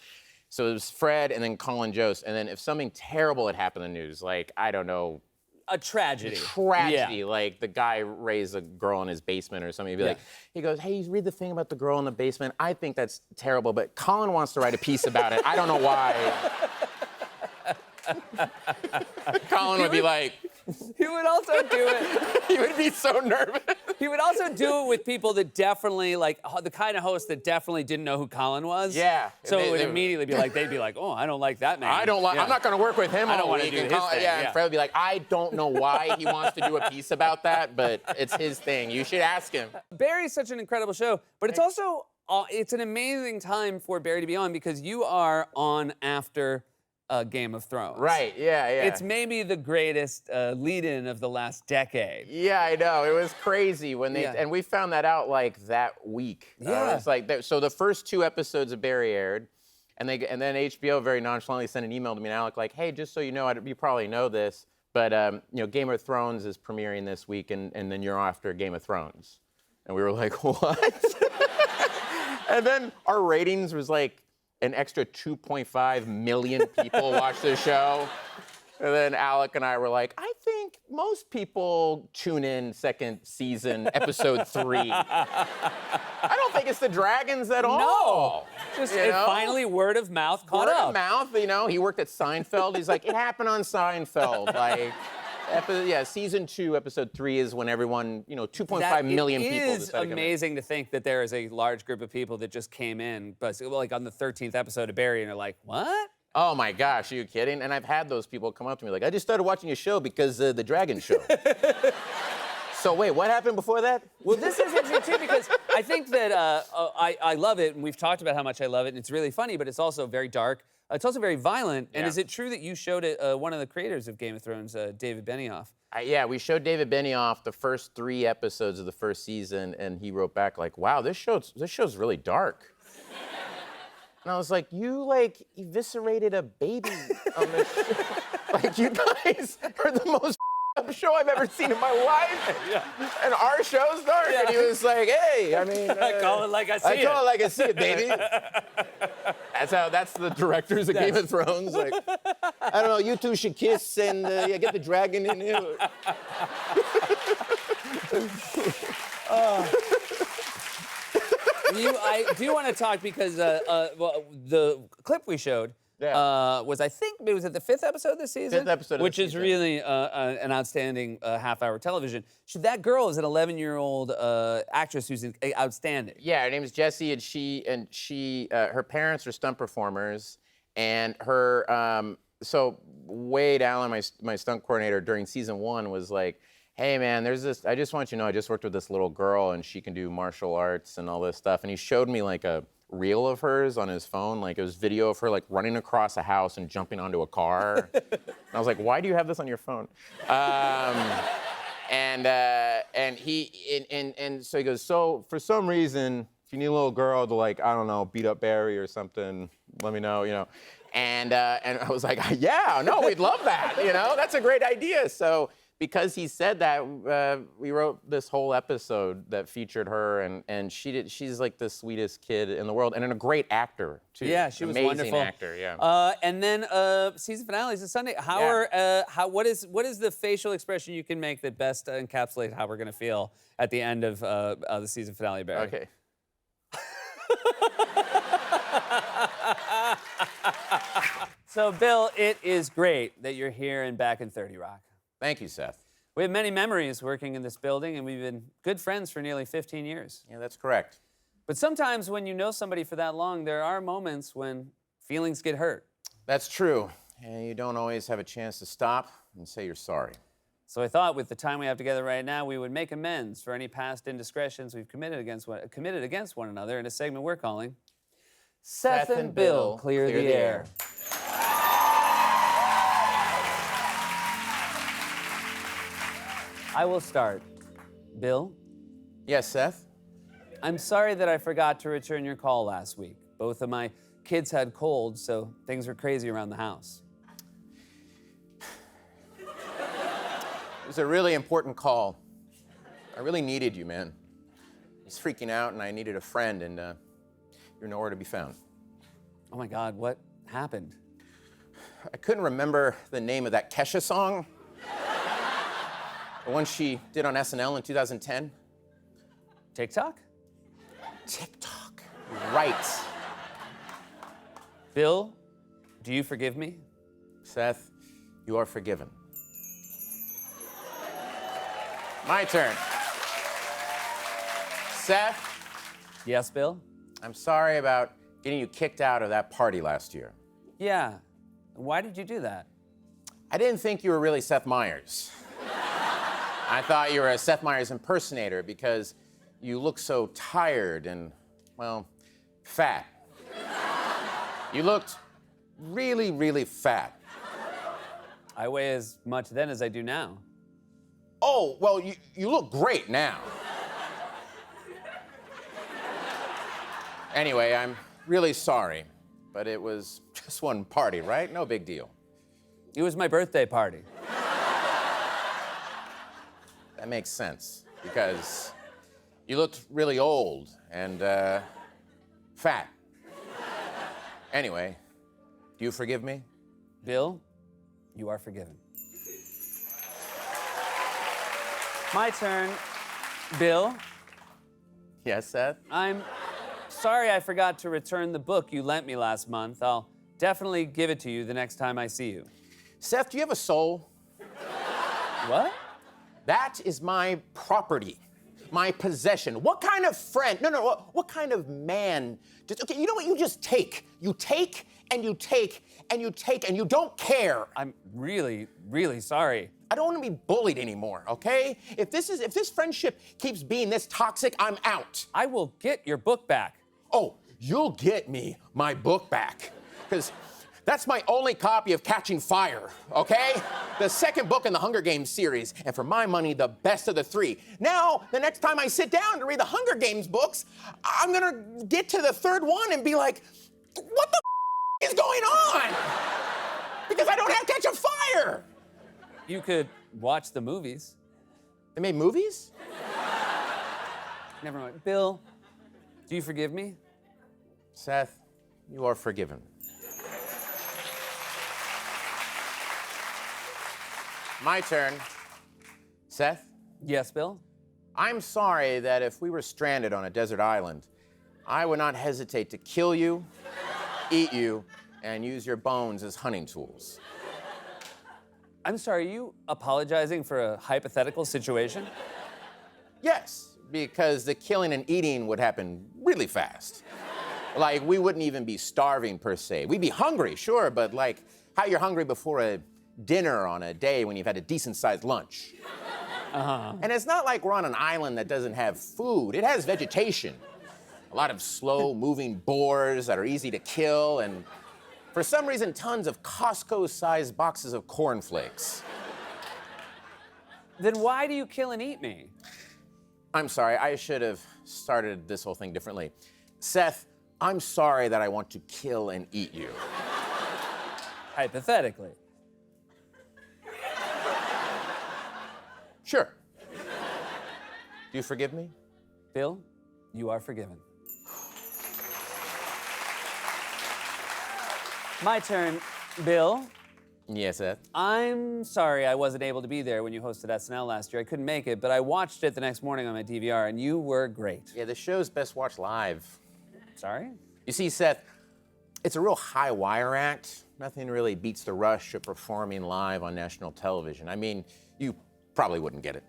So it was Fred and then Colin Jost, and then if something terrible had happened in the news, like, I don't know, A tragedy. tragedy, like the guy raised a girl in his basement or something. He'd be like, he goes, "Hey, you read the thing about the girl in the basement? I think that's terrible, but Colin wants to write a piece about it. I don't know why." Colin would be like, He would also do it. he would be so nervous. He would also do it with people that definitely, like, the kind of host that definitely didn't know who Colin was. Yeah. So They- it would they- immediately be like, they'd be like, "Oh, I don't like that man. I'm not going to work with him I all don't wanna week. do And his Colin- thing, yeah, yeah. and Fred would be like, "I don't know why he wants to do a piece about that, but it's his thing. You should ask him." Barry's such an incredible show, but it's also, it's an amazing time for Barry to be on because you are on after Game of Thrones. Right, yeah. It's maybe the greatest lead-in of the last decade. Yeah, I know. It was crazy when they, and we found that out like that week. Yeah. It's like, so the first 2 episodes of Barry aired, and then HBO very nonchalantly sent an email to me and Alec like, "Hey, just so you know, you probably know this, but Game of Thrones is premiering this week, and then you're after Game of Thrones." And we were like, "What?" And then our ratings was like an extra 2.5 million people watched the show. And then Alec and I were like, "I think most people tune in second season, episode 3. I don't think it's the dragons at all." Just You know? finally word of mouth caught Word up. of mouth, he worked at Seinfeld. He's like, "It happened on Seinfeld." Like, season 2, episode 3 is when everyone, 2.5 million people It is decided to come in. amazing to think that there is a large group of people that just came in, but like on the 13th episode of Barry, and they're like, "What?" Oh my gosh, are you kidding? And I've had those people come up to me like, "I just started watching your show because of the Dragon Show." So wait, what happened before that? Well, this is interesting too because I think that I love it, and we've talked about how much I love it, and it's really funny, but it's also very dark. It's also very violent. And Yeah. is it true that you showed it one of the creators of Game of Thrones, David Benioff? Yeah, we showed David Benioff the first 3 episodes of the first season, and he wrote back like, "Wow, this show's really dark." And I was like, you like eviscerated a baby on this show. Like, you guys are the most up show I've ever seen in my life. Yeah. And our show's dark. Yeah. And he was like, hey, I mean. I call it like I see it. I call it like I see it, baby. That's the directors of Game of Thrones. Like, I don't know, you two should kiss and yeah, get the dragon in here. I do want to talk because well, the clip we showed was, I think, it was at the 5th episode this season? 5th episode of the which is season. really an outstanding half-hour television. That girl is an 11-year-old actress who's outstanding. Yeah, her name is Jessie, and she her parents are stunt performers, and her so Wade Allen, my stunt coordinator during season 1, was like, hey man, there's this, I just want you to know, I just worked with this little girl and she can do martial arts and all this stuff. And he showed me like a reel of hers on his phone, like it was video of her like running across a house and jumping onto a car. And I was like, why do you have this on your phone? And so he goes, so for some reason, if you need a little girl to like, I don't know, beat up Barry or something, let me know, you know. And I was like, yeah, no, we'd love that, you know, that's a great idea. So because he said that, we wrote this whole episode that featured her, and she's like the sweetest kid in the world, and a great actor too. Yeah, she was amazing wonderful. Actor, yeah. And then season finale is Sunday. What is the facial expression you can make that best encapsulates how we're gonna feel at the end of the season finale, Barry? Okay. So, Bill, it is great that you're here and back in 30 Rock. Thank you, Seth. We have many memories working in this building, and we've been good friends for nearly 15 years. Yeah, that's correct. But sometimes when you know somebody for that long, there are moments when feelings get hurt. That's true, and you don't always have a chance to stop and say you're sorry. So I thought with the time we have together right now, we would make amends for any past indiscretions we've committed against one another in a segment we're calling Seth and Bill Clear the Air. I will start. Bill? Yes, Seth? I'm sorry that I forgot to return your call last week. Both of my kids had colds, so things were crazy around the house. It was a really important call. I really needed you, man. I was freaking out, and I needed a friend, and you're nowhere to be found. Oh my God, what happened? I couldn't remember the name of that Kesha song. The one she did on SNL in 2010. TikTok? TikTok. Right. Bill, do you forgive me? Seth, you are forgiven. My turn. Seth, Yes, Bill? I'm sorry about getting you kicked out of that party last year. Yeah. Why did you do that? I didn't think you were really Seth Meyers. I thought you were a Seth Meyers impersonator because you look so tired and, well, fat. You looked really, really fat. I weigh as much then as I do now. Oh, well, you look great now. Anyway, I'm really sorry, but it was just one party, right? No big deal. It was my birthday party. That makes sense, because you looked really old and fat. Anyway, do you forgive me? Bill, you are forgiven. My turn. Bill, Yes, Seth? I'm sorry I forgot to return the book you lent me last month. I'll definitely give it to you the next time I see you. Seth, do you have a soul? What? That is my property, my possession. What kind of friend? No. What kind of man? Okay, you know what? You just take. You take and you take and you take and you don't care. I'm really, really sorry. I don't want to be bullied anymore. Okay? If this friendship keeps being this toxic, I'm out. I will get your book back. Oh, you'll get me my book back, because that's my only copy of Catching Fire, okay? The second book in the Hunger Games series, and for my money, the best of the three. Now, the next time I sit down to read the Hunger Games books, I'm gonna get to the third one and be like, What the is going on? Because I don't have Catch a Fire. You could watch the movies. They made movies? Never mind. Bill, do you forgive me? Seth, you are forgiven. My turn. Seth, Yes, Bill? I'm sorry that if we were stranded on a desert island, I would not hesitate to kill you, eat you, and use your bones as hunting tools. I'm sorry, are you apologizing for a hypothetical situation? Yes, because the killing and eating would happen really fast. Like, we wouldn't even be starving per se. We'd be hungry, sure, but like how you're hungry before a dinner on a day when you've had a decent-sized lunch. And it's not like we're on an island that doesn't have food. It has vegetation. A lot of slow-moving boars that are easy to kill, and for some reason, tons of Costco-sized boxes of cornflakes. Then why do you kill and eat me? I'm sorry, I should have started this whole thing differently. Seth, I'm sorry that I want to kill and eat you. Hypothetically. Sure. Do you forgive me? Bill, you are forgiven. My turn. Bill, Yes, Seth. I'm sorry I wasn't able to be there when you hosted SNL last year. I couldn't make it, but I watched it the next morning on my DVR, and you were great. Yeah, the show's best watched live. Sorry? You see, Seth, it's a real high wire act. Nothing really beats the rush of performing live on national television. I mean, you probably wouldn't get it.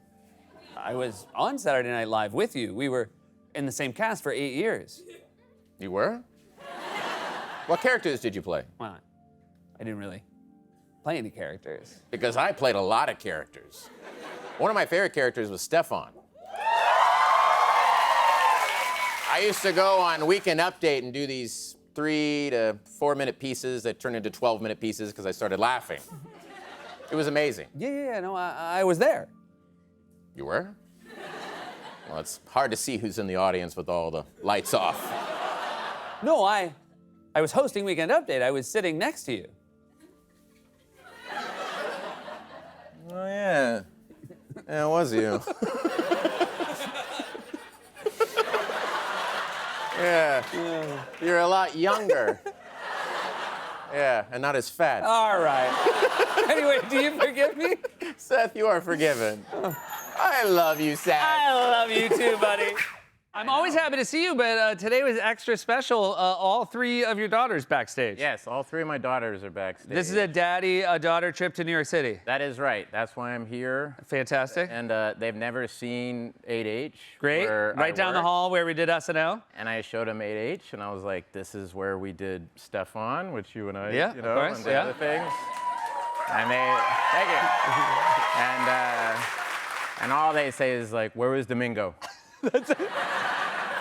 I was on Saturday Night Live with you. We were in the same cast for 8 years. You were? What characters did you play? Well, I didn't really play any characters. Because I played a lot of characters. One of my favorite characters was Stefan. I used to go on Weekend Update and do these 3 to 4 minute pieces that turned into 12-minute pieces because I started laughing. It was amazing. Yeah, no, I was there. You were? Well, it's hard to see who's in the audience with all the lights off. No, I was hosting Weekend Update. I was sitting next to you. Oh, yeah. Yeah, it was you. Yeah. You're a lot younger. Yeah, and not as fat. All right. Anyway, do you forgive me? Seth, you are forgiven. I love you, Seth. I love you too, buddy. I'm always happy to see you, but today was extra special. All 3 of your daughters backstage. Yes, all 3 of my daughters are backstage. This is a daddy-daughter trip to New York City. That is right. That's why I'm here. Fantastic. And they've never seen 8H. Great. where Right I down the work. hall where we did SNL. And I showed them 8H, and I was like, this is where we did Stefan, which you and I, Yeah, you of know, course, and the yeah. other things. And they, thank you. And all they say is like, where is Domingo? That's it.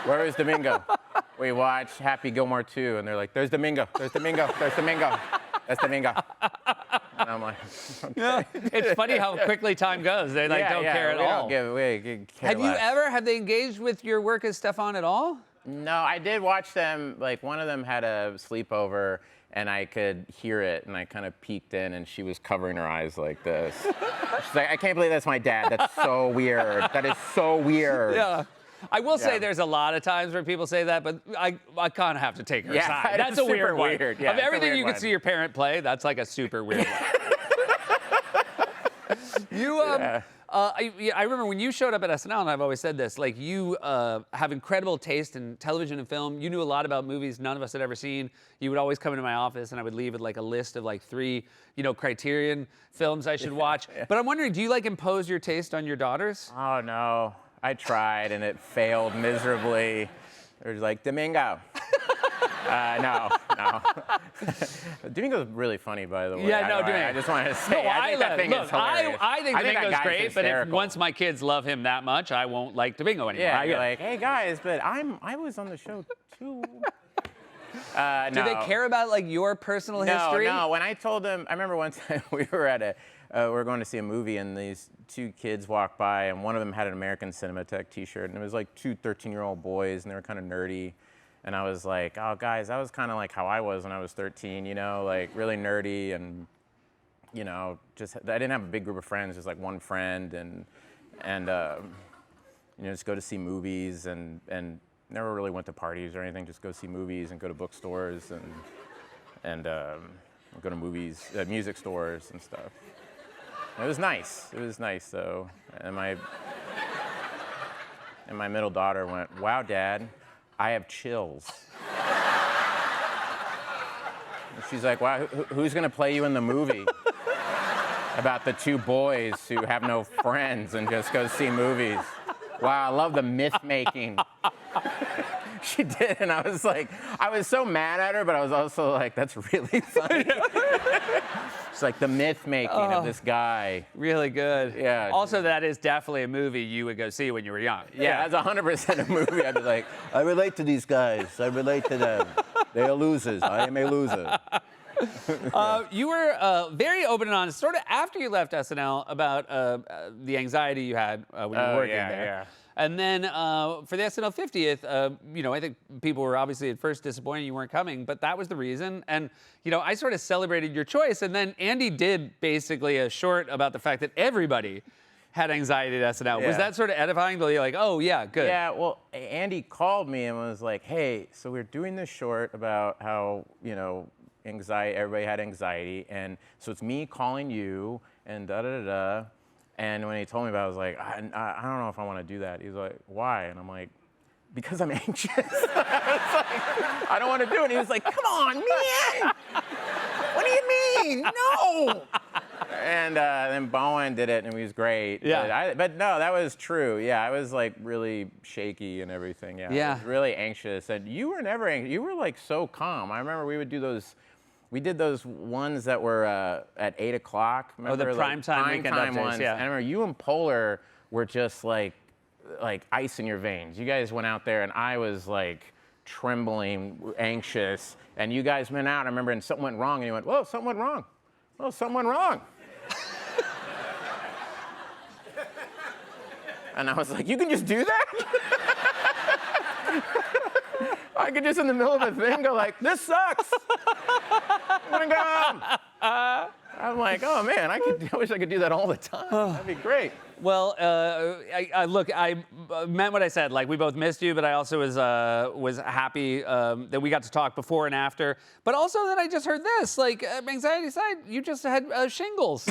Where is Domingo? We watch Happy Gilmore 2, and they're like, there's Domingo, there's Domingo, there's Domingo, that's Domingo. And I'm like, okay. It's funny how quickly time goes. They don't care at we all. Don't care Have you less. have they engaged with your work as Stefan at all? No, I did watch them. Like, one of them had a sleepover, and I could hear it, and I kind of peeked in, and she was covering her eyes like this. She's like, I can't believe that's my dad. That's so weird. That is so weird. Yeah. I will say Yeah. there's a lot of times where people say that, but I kind of have to take her Yeah, side. it's That's a super weird one. weird. Yeah, Of it's a everything weird you could one. see your parent play, that's like a super weird one. You, I remember when you showed up at SNL, and I've always said this, like you have incredible taste in television and film. You knew a lot about movies none of us had ever seen. You would always come into my office, and I would leave with like a list of like 3, Criterion films I should watch. But I'm wondering, do you like impose your taste on your daughters? Oh, no. I tried, and it failed miserably. They're like, Domingo. No. Domingo's really funny, by the way. Yeah, no, Domingo. I just wanted to say, I think that thing is hilarious. I think that Domingo's guy's great, but if hysterical. once my kids love him that much, I won't like Domingo anymore. Yeah, you're like, hey, guys, but I was on the show, too. Do they care about like your personal history? No. When I told them, I remember one time we were we were going to see a movie, and these 2 kids walked by, and one of them had an American Cinematheque T-shirt, and it was like 2 13-year-old boys, and they were kind of nerdy. And I was like, oh, guys, that was kind of like how I was when I was 13, you know, like really nerdy and, you know, just, I didn't have a big group of friends, just like one friend and you know, just go to see movies and never really went to parties or anything, just go see movies and go to bookstores and go to movies, music stores and stuff. And it was nice. It was nice, though. And my middle daughter went, wow, Dad, I have chills. And she's like, wow, who's going to play you in the movie about the two boys who have no friends and just go see movies? Wow, I love the myth making. She did, and I was like, I was so mad at her, but I was also like, that's really funny. It's like the myth making of this guy. Really good. Yeah. Also, that is definitely a movie you would go see when you were young. Yeah, that's 100% a movie. I'd be like, I relate to these guys. I relate to them. They are losers. I am a loser. You were very open and honest, sort of after you left SNL, about the anxiety you had when you were working there. Yeah. And then for the SNL 50th, you know, I think people were obviously at first disappointed you weren't coming, but that was the reason. And, you know, I sort of celebrated your choice. And then Andy did basically a short about the fact that everybody had anxiety at SNL. Yeah. Was that sort of edifying? You're like, oh, yeah, good. Yeah, well, Andy called me and was like, hey, so we're doing this short about how, you know, anxiety, everybody had anxiety. And so it's me calling you and da-da-da-da. And when he told me about it, I was like, I don't know if I want to do that. He's like, why? And I'm like, because I'm anxious. I was like, I don't want to do it. He was like, come on, man. What do you mean? No. And then Bowen did it, and he was great. Yeah. But no, that was true. Yeah, I was like really shaky and everything. Yeah. Yeah. I was really anxious. And you were never anxious. You were like so calm. I remember we would do those. We did those ones that were at 8 o'clock. Remember, the primetime weekend updates, ones. yeah. And I remember you and Polar were just like ice in your veins. You guys went out there, and I was like trembling, anxious. And you guys went out. I remember, and something went wrong, and you went, "Whoa, something went wrong. Oh, something went wrong." And I was like, "You can just do that?" I could just in the middle of a thing go like, this sucks. I'm gonna go home. I'm like, oh man, I wish I could do that all the time. That'd be great. Well, look, I meant what I said. Like, we both missed you, but I also was happy that we got to talk before and after. But also that I just heard this. Like, anxiety aside, you just had shingles.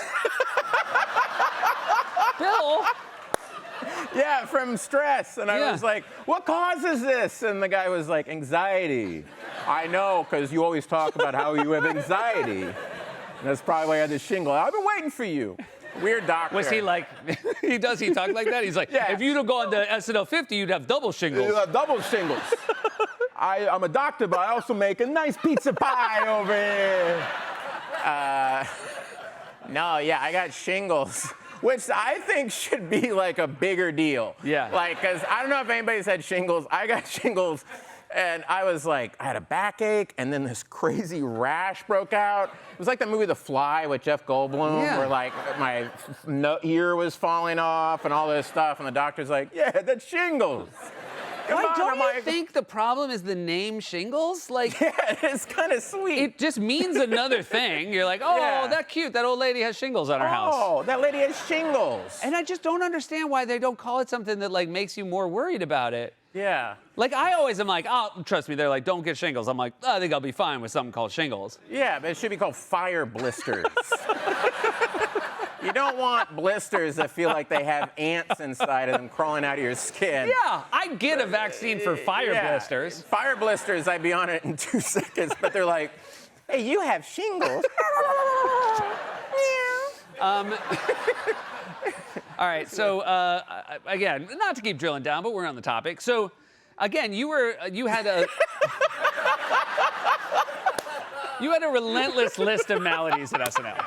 Bill. Yeah, from stress. And I was like, what causes this? And the guy was like, anxiety. I know, because you always talk about how you have anxiety. And that's probably why I had the shingle. I've been waiting for you. Weird doctor. Was he like, he talk like that? He's like, Yeah. if you'd have gone to SNL 50, you'd have double shingles. You have double shingles. I'm a doctor, but I also make a nice pizza pie over here. No, yeah, I got shingles, which I think should be like a bigger deal. Yeah. Like, because I don't know if anybody's had shingles. I got shingles, and I was like, I had a backache, and then this crazy rash broke out. It was like that movie The Fly with Jeff Goldblum, Yeah. where like my ear was falling off and all this stuff, and the doctor's like, yeah, that's shingles. Come Like, on. don't I'm you like, think the problem is the name shingles? Like, yeah, it's kind of sweet. it just means another thing. You're like, oh, Yeah. that cute. That old lady has shingles on her house. Oh, that lady has shingles. And I just don't understand why they don't call it something that like makes you more worried about it. Yeah. Like, I always am like, oh, trust me, they're like, don't get shingles. I'm like, I think I'll be fine with something called shingles. Yeah, but it should be called fire blisters. You don't want blisters that feel like they have ants inside of them crawling out of your skin. Yeah, I get a vaccine for fire Yeah. blisters. Fire blisters, I'd be on it in 2 seconds, but they're like, hey, you have shingles. All right, so again, not to keep drilling down, but we're on the topic. So again, you had a you had a relentless list of maladies at SNL.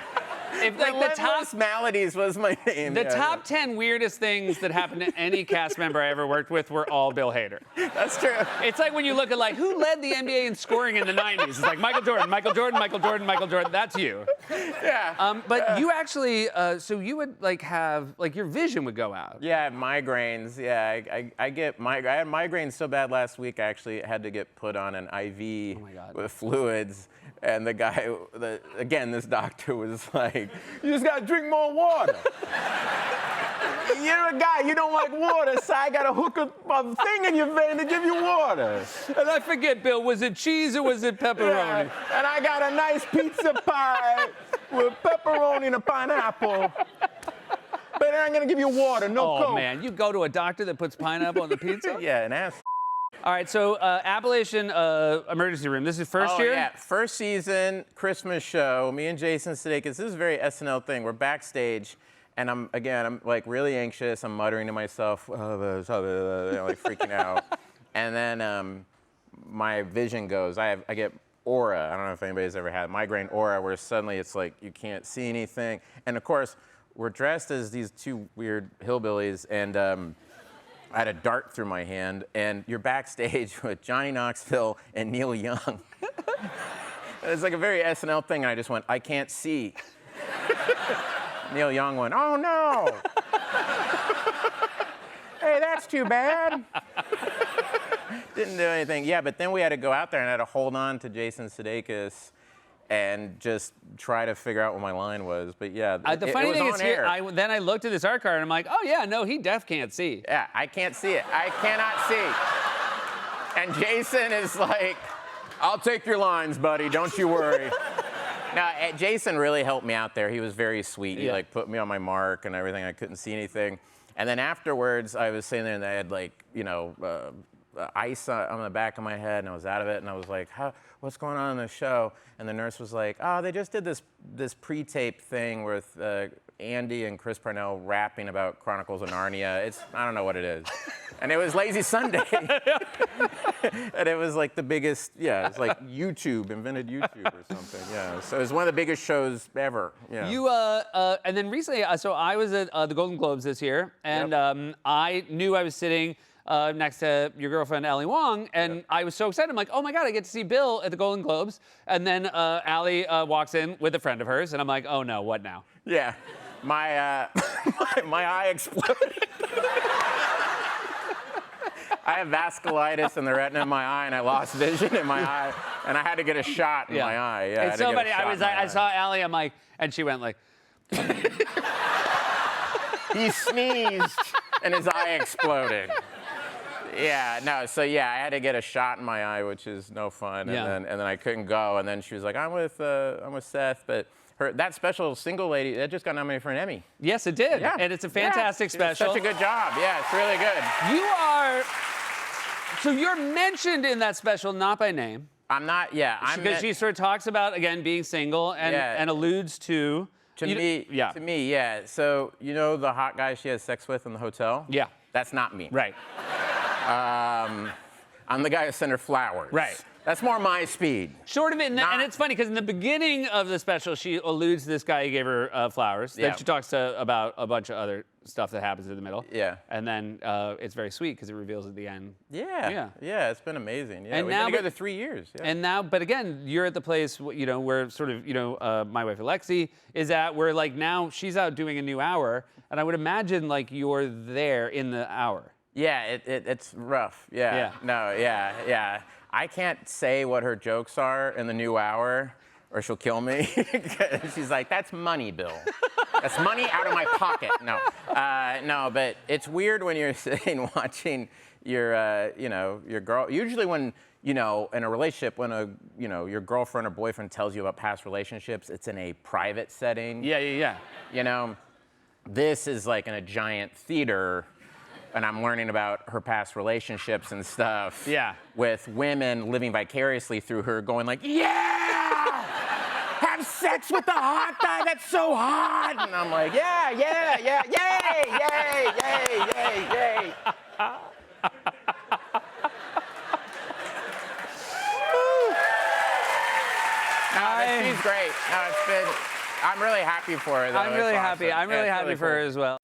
if like the top Relentless Maladies was my name. the yeah, top 10 weirdest things that happened to any cast member I ever worked with were all Bill Hader. yeah. That's true. It's like when you look at like who led the NBA in scoring in the 90s. It's like Michael Jordan, Michael Jordan, Michael Jordan, Michael Jordan. That's you. Yeah. But you actually, so you would like have like your vision would go out. Yeah, migraines. Yeah, I get I had migraines so bad last week. I actually had to get put on an IV my God. with fluids. And the guy, again, this doctor was like, "You just gotta drink more water. You're a guy, you don't like water, so I gotta hook a thing in your vein to give you water." And I forget, Bill, was it cheese or was it pepperoni? Yeah, and I got a nice pizza pie with pepperoni and a pineapple. But then I'm gonna give you water, no Oh Coke. man, you go to a doctor that puts pineapple on the pizza? Yeah, an ass. All right, so Appalachian Emergency Room. This is first year? Yeah, first season, Christmas show. Me and Jason Sudeikis. This is a very SNL thing. We're backstage, and I'm like really anxious. I'm muttering to myself, like freaking out. And then my vision goes. I get aura. I don't know if anybody's ever had migraine aura, where suddenly it's like you can't see anything. And of course, we're dressed as these two weird hillbillies, and I had a dart through my hand, and you're backstage with Johnny Knoxville and Neil Young. It's like a very SNL thing, and I just went, "I can't see." Neil Young went, "Oh no." "Hey, that's too bad." Didn't do anything. Yeah, but then we had to go out there and I had to hold on to Jason Sudeikis and just try to figure out what my line was. But yeah, The it funny was thing on is air. here, then I looked at this art card and I'm like, oh yeah, no, he can't see. Yeah, I can't see it. I cannot see. And Jason is like, "I'll take your lines, buddy. Don't you worry." Now, Jason really helped me out there. He was very sweet. He Yeah. like put me on my mark and everything. I couldn't see anything. And then afterwards, I was sitting there and I had like, ice on the back of my head, and I was out of it. And I was like, "What's going on in the show?" And the nurse was like, "Oh, they just did this pre-tape thing with Andy and Chris Parnell rapping about Chronicles of Narnia. I don't know what it is." And it was Lazy Sunday. And it was like the biggest, it's like YouTube, invented YouTube or something. Yeah, so it was one of the biggest shows ever. Yeah. You and then recently, so I was at the Golden Globes this year, and I knew I was sitting next to your girlfriend, Ali Wong, and I was so excited. I'm like, oh my God, I get to see Bill at the Golden Globes. And then Ali walks in with a friend of hers, and I'm like, oh no, what now? Yeah, my my eye exploded. I have vasculitis in the retina of my eye, and I lost vision in my eye, and I had to get a shot in my eye. Yeah, It's so funny. I saw Ali. I'm like, and she went like, He sneezed, and his eye exploded. Yeah, no, so yeah, I had to get a shot in my eye, which is no fun, and then I couldn't go, and then she was like, I'm with Seth, but that special single lady, that just got nominated for an Emmy. yes, it did. Yeah. And it's a fantastic She did special. such a good job. Yeah, it's really good. You are, so you're mentioned in that special, not by name. I'm not, Because she sort of talks about, again, being single and alludes to... To me, yeah. So, you know the hot guy she has sex with in the hotel? Yeah. That's not me. Right. I'm the guy who sent her flowers. Right. That's more my speed. Short of it, and it's funny because in the beginning of the special, she alludes to this guy who gave her flowers. Yeah. Then she talks about a bunch of other stuff that happens in the middle. Yeah. And then it's very sweet because it reveals at the end. Yeah. It's been amazing. Yeah. And We've now, been together 3 years. Yeah. And now, but again, you're at the place, where sort of, my wife Alexi is at, where like now she's out doing a new hour, and I would imagine like you're there in the hour. Yeah, it's rough. Yeah. Yeah. No, yeah. I can't say what her jokes are in the new hour, or she'll kill me. She's like, "That's money, Bill. That's money out of my pocket." No, no, but it's weird when you're sitting watching your girl. Usually when, in a relationship, when your girlfriend or boyfriend tells you about past relationships, it's in a private setting. Yeah. This is like in a giant theater, and I'm learning about her past relationships and stuff. Yeah. With women living vicariously through her, going like, "Yeah, have sex with the hot guy. That's so hot." And I'm like, "Yeah, yay." No, but she's great. No, I'm really happy for her, though. I'm really It's happy. awesome. I'm really Yeah, it's happy really for her cool. as well.